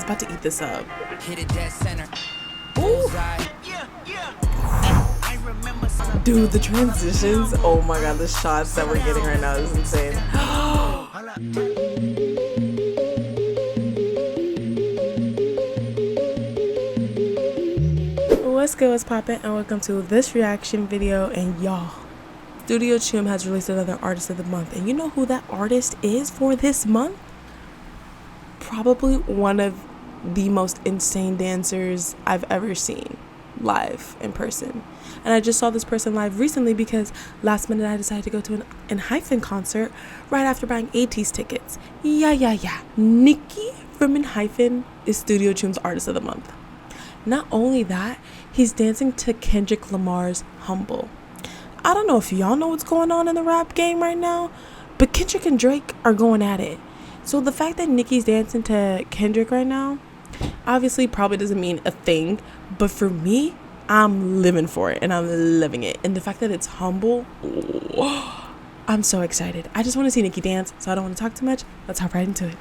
about to eat this up. Hit it dead center. Ooh. Dude, the transitions. Oh my god, the shots that we're getting right now is insane. What's good, what's poppin', and welcome to this reaction video. And y'all, Studio Chum has released another artist of the month, and you know who that artist is for this month? Probably one of the most insane dancers I've ever seen live in person. And I just saw this person live recently because last minute I decided to go to an ENHYPEN concert right after buying AT's tickets. Yeah. Nikki from ENHYPEN is Studio Chum's artist of the month. Not only that, he's dancing to Kendrick Lamar's Humble. I don't know if y'all know what's going on in the rap game right now, but Kendrick and Drake are going at it. So the fact that Nicki's dancing to Kendrick right now obviously probably doesn't mean a thing, but for me, I'm living for it and I'm living it. And the fact that it's Humble, I'm so excited. I just want to see Nicki dance, so I don't want to talk too much. Let's hop right into it.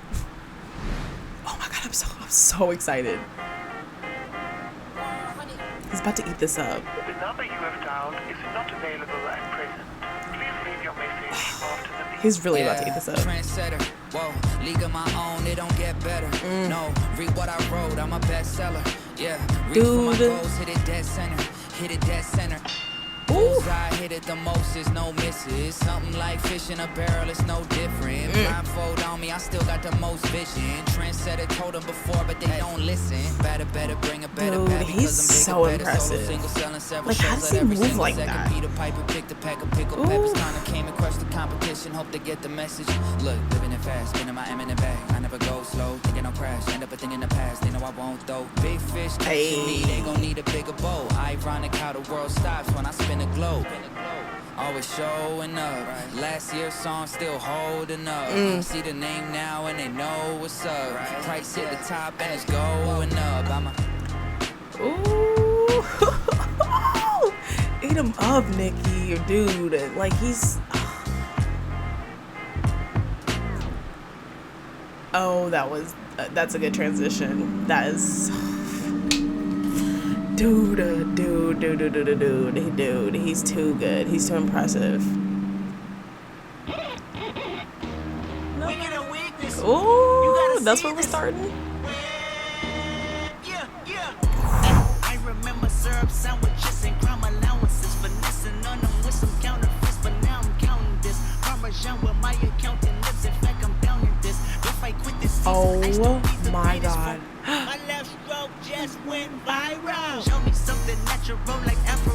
Oh my god, I'm so excited. He's about to eat this up. The number you have dialed is not available at present. Please leave your message after the beep. He's really about to eat this up. Trendsetter. Whoa, league of my own, it don't get better. No, read what I wrote, I'm a bestseller. Yeah, reach for my goals, hit it dead center. Hit it dead center. I hit it the most, is no misses. Something like fish in a barrel, it's no different. Blindfold on me, I still got the most vision. Trendsetter told them before, but they don't listen. Better, bring a better. Dude, he's so impressive. Like, how does he move like that? Peter Piper picked a pack of pickled peppers. Kinda came and crushed the competition. Hope they get the message. Look, living it fast, spinning my M in the bag. I never go slow, thinking I'll crash. End up a thing in the past, they know I won't though. Big fish catching me, they gon' need a bigger boat. Ironic how the world stops when I spin a globe. Always showing up. Last year's song still holding up. See the name now and they know what's up. Price hit the top and it's going up. Ooh. Eat him up, Nikki, dude. Like, he's... Oh, that's a good transition. That is... Dude, he's too good. He's too impressive. Ooh, that's where we're starting. I remember syrup sandwiches and crime allowances, finessing on them with some counterfeits, but now I'm counting this. Parmesan with my accountant lips, in fact I'm down in this. If I quit this season, I still be the my greatest. god. My left stroke just went viral. Show me something natural like Afro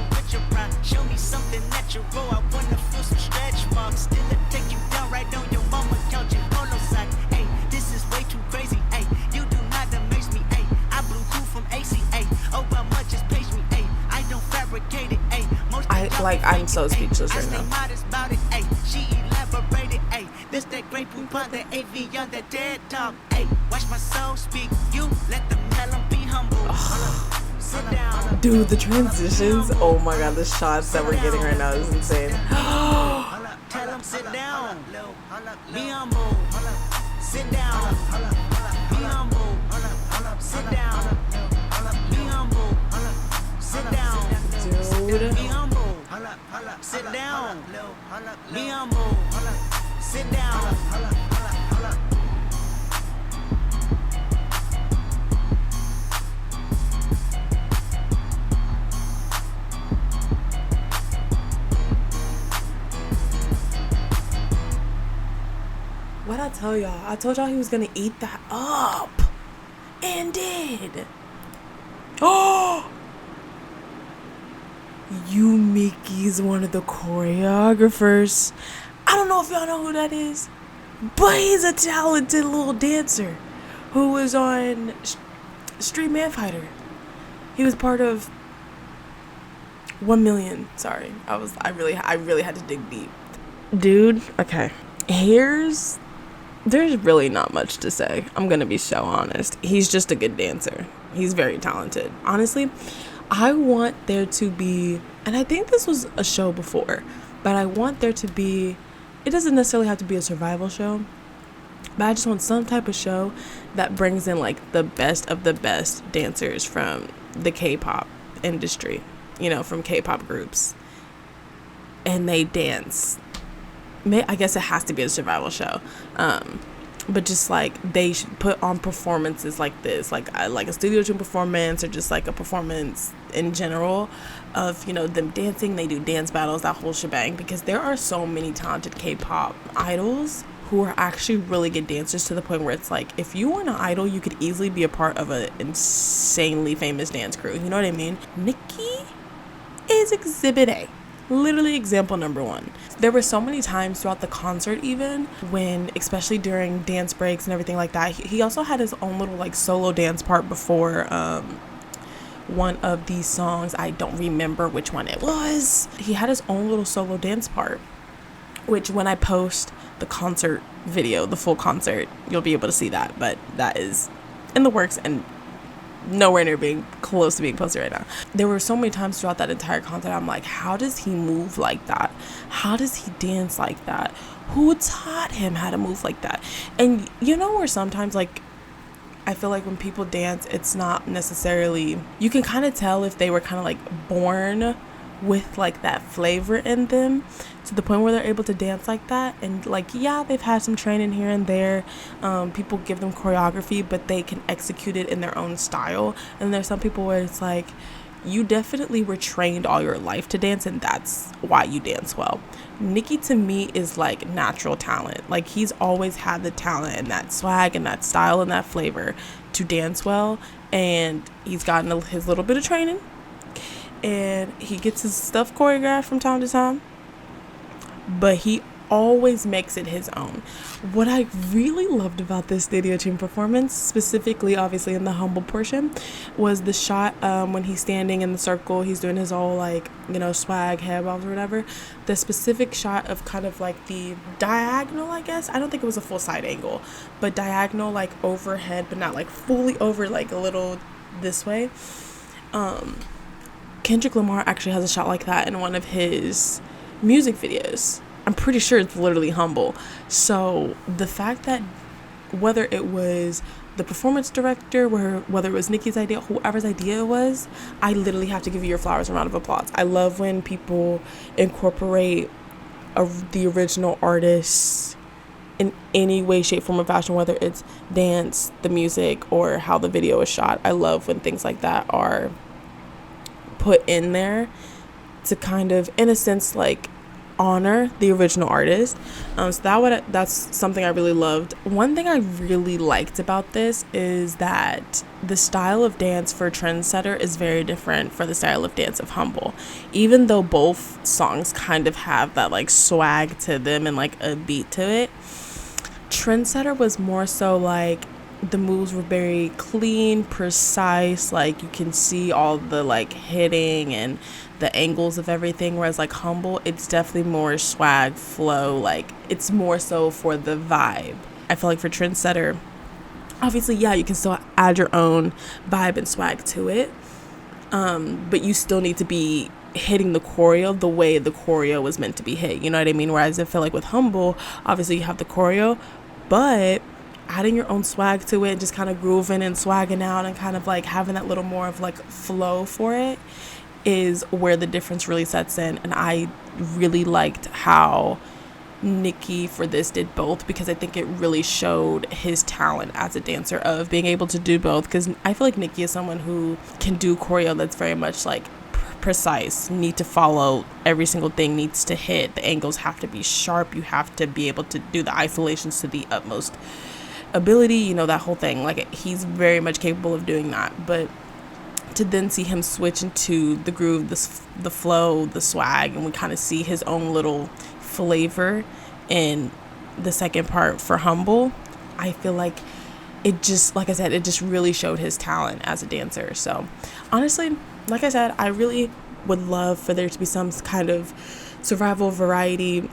with your prime. Show me something natural, I wanna feel some stretch marks. Still take you down right on your mama couch in polo sock. Hey, this is way too crazy. Hey, you do not amaze me. Hey, I blew cool from ACA. Oh, how much just page me. Hey, I don't fabricate it. Hey, I'm so speechless right now. About it. Hey, she elaborated. Hey, this that great poop on the AV on the dead talk. Hey, watch my soul speak. You let them tell them be humble. Sit down. Dude, the transitions. Oh my god, the shots that we're getting right now is insane. Tell them sit down. Be humble. Sit down. Be humble. Sit down. Be humble. Sit down. Dude. Be humble. Sit down. Be humble. Sit down. What'd I tell y'all? I told y'all he was gonna eat that up. And did. Oh! Yumiki is one of the choreographers. I don't know if y'all know who that is, but he's a talented little dancer who was on Street Man Fighter. He was part of 1 Million. Sorry, I really had to dig deep. Dude, okay. There's really not much to say. I'm gonna be so honest. He's just a good dancer. He's very talented. Honestly, I want there to be, and I think this was a show before, but I want there to be, it doesn't necessarily have to be a survival show. but I just want some type of show that brings in like the best of the best dancers from the K-pop industry, you know, from K-pop groups, and they dance. I guess it has to be a survival show, but just like they should put on performances like this, like a studio tune performance, or just like a performance in general of, you know, them dancing. They do dance battles, that whole shebang, because there are so many talented K-pop idols who are actually really good dancers, to the point where it's like, if you were an idol, you could easily be a part of an insanely famous dance crew. You know what I mean? Nicki is exhibit A. Literally example number one. There were so many times throughout the concert, even when, especially during dance breaks and everything like that, he also had his own little like solo dance part before one of these songs. I don't remember which one it was. He had his own little solo dance part, which when I post the concert video, the full concert, you'll be able to see that. But that is in the works and nowhere near being close to being posted right now. There were so many times throughout that entire concert, I'm like, how does he move like that? How does he dance like that? Who taught him how to move like that? And you know, where sometimes like I feel like when people dance, it's not necessarily, you can kind of tell if they were kind of like born with like that flavor in them, to the point where they're able to dance like that. And like, yeah, they've had some training here and there, people give them choreography, but they can execute it in their own style. And there's some people where it's like, you definitely were trained all your life to dance, and that's why you dance well. Nicki, to me, is like natural talent. Like, he's always had the talent and that swag and that style and that flavor to dance well, and he's gotten his little bit of training, and he gets his stuff choreographed from time to time, but he always makes it his own. What I really loved about this studio tune performance, specifically obviously in the humble portion, was the shot when he's standing in the circle, he's doing his whole like, you know, swag head bobs or whatever. The specific shot of kind of like the diagonal, I guess, I don't think it was a full side angle, but diagonal, like overhead, but not like fully over, like a little this way. Kendrick Lamar actually has a shot like that in one of his music videos. I'm pretty sure it's literally Humble. So the fact that whether it was the performance director, whether it was Nicki's idea, whoever's idea it was, I literally have to give you your flowers and round of applause. I love when people incorporate the original artists in any way, shape, form, or fashion, whether it's dance, the music, or how the video is shot. I love when things like that are put in there to kind of, in a sense, like honor the original artist. So that's something I really loved. One thing I really liked about this is that the style of dance for Trendsetter is very different for the style of dance of Humble. Even though both songs kind of have that like swag to them and like a beat to it, Trendsetter was more so like the moves were very clean, precise, like you can see all the like hitting and the angles of everything, whereas like Humble, it's definitely more swag, flow, like it's more so for the vibe. I feel like for Trendsetter, obviously, yeah, you can still add your own vibe and swag to it, but you still need to be hitting the choreo the way the choreo was meant to be hit, you know what I mean? Whereas I feel like with Humble, obviously you have the choreo, but adding your own swag to it, just kind of grooving and swagging out and kind of like having that little more of like flow for it is where the difference really sets in. And I really liked how Nicki for this did both, because I think it really showed his talent as a dancer of being able to do both, because I feel like Nicki is someone who can do choreo that's very much like precise, need to follow every single thing, needs to hit, the angles have to be sharp, you have to be able to do the isolations to the utmost ability, you know, that whole thing. Like, he's very much capable of doing that. But to then see him switch into the groove, the flow, the swag, and we kind of see his own little flavor in the second part for Humble, I feel like it just, like I said, it just really showed his talent as a dancer. So honestly, like I said, I really would love for there to be some kind of survival variety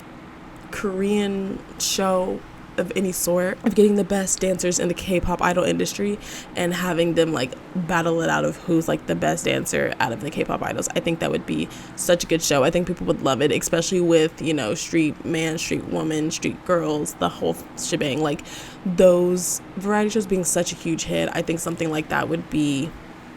Korean show of any sort of getting the best dancers in the K-pop idol industry and having them like battle it out of who's like the best dancer out of the K-pop idols. I think that would be such a good show. I think people would love it, especially with, you know, street man, street woman, street girls, the whole shebang. Like those variety shows being such a huge hit, I think something like that would be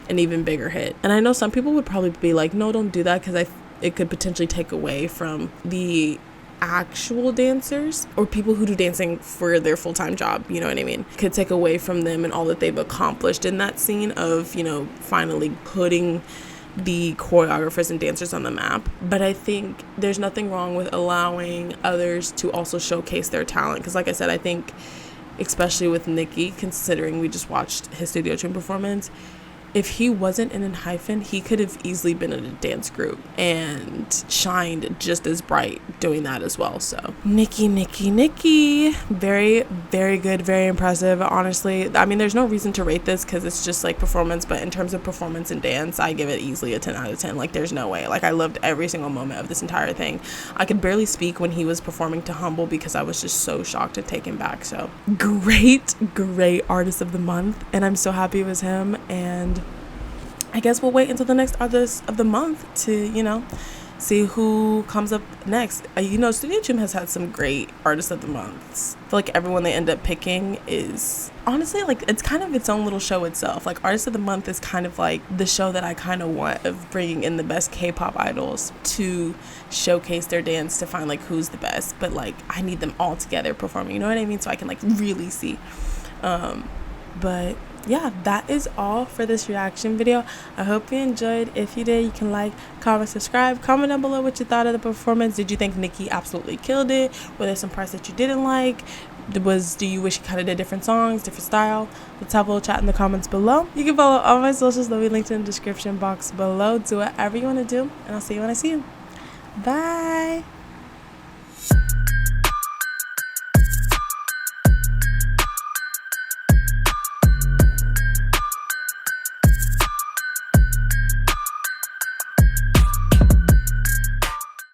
an even bigger hit. And I know some people would probably be like, no, don't do that, because it could potentially take away from the actual dancers or people who do dancing for their full-time job, you know what I mean? Could take away from them and all that they've accomplished in that scene of, you know, finally putting the choreographers and dancers on the map. But I think there's nothing wrong with allowing others to also showcase their talent, because like I said, I think especially with Nicki, considering we just watched his Studio Tune performance, if he wasn't in ENHYPEN, he could have easily been in a dance group and shined just as bright doing that as well. So Nicki, very, very good, very impressive. Honestly, I mean, there's no reason to rate this because it's just like performance, but in terms of performance and dance, I give it easily a 10 out of 10. Like there's no way. Like I loved every single moment of this entire thing. I could barely speak when he was performing to Humble because I was just so shocked and taken back. So great artist of the month, and I'm so happy it was him. And I guess we'll wait until the next artist of the month to, you know, see who comes up next. You know, Studio Tune has had some great artists of the months. I feel like everyone they end up picking is honestly like it's kind of its own little show itself. Like artist of the month is kind of like the show that I kind of want, of bringing in the best K-pop idols to showcase their dance to find like who's the best. But like I need them all together performing, you know what I mean? So I can like really see. But yeah, that is all for this reaction video. I hope you enjoyed. If you did, you can like, comment, subscribe, comment down below what you thought of the performance. Did you think Nicki absolutely killed it? Were there some parts that you didn't like? Do you wish you kind of did different songs, different style? Let's have a little chat in the comments below. You can follow all my socials, they'll be linked in the description box below. Do whatever you want to do, and I'll see you when I see you. Bye.